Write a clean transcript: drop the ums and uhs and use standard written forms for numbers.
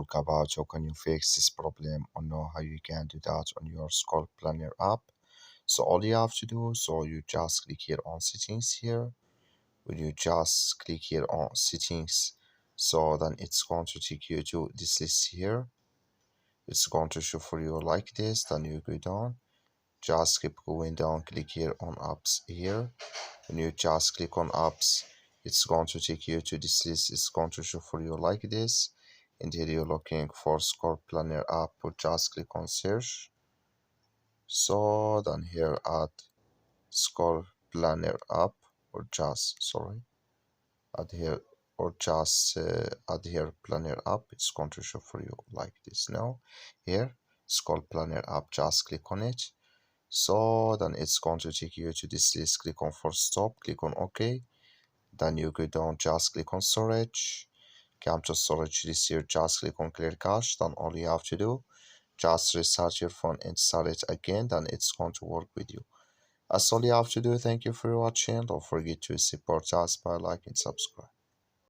talk about how can you fix this problem or know how you can do that on your Skull Planner app. So all you have to do, so you just click here on settings here. When you just click here on settings, so then it's going to take you to this list here. It's going to show for you like this. Then you go down, just keep going down, click here on apps here. When you just click on apps, it's going to take you to this list. It's going to show for you like this, and here you're looking for Skull Planner app, or just click on search. So then here add Skull Planner app, or just add here, or just add here Planner app. It's going to show for you like this. Now here Skull Planner app, just click on it. So then it's going to take you to this list. Click on for stop, click on OK. Then you go down, just click on storage. Come to storage list here, just click on clear cache. Then all you have to do, just restart your phone and start it again. Then it's going to work with you. That's all you have to do. Thank you for watching. Don't forget to support us by like and subscribe.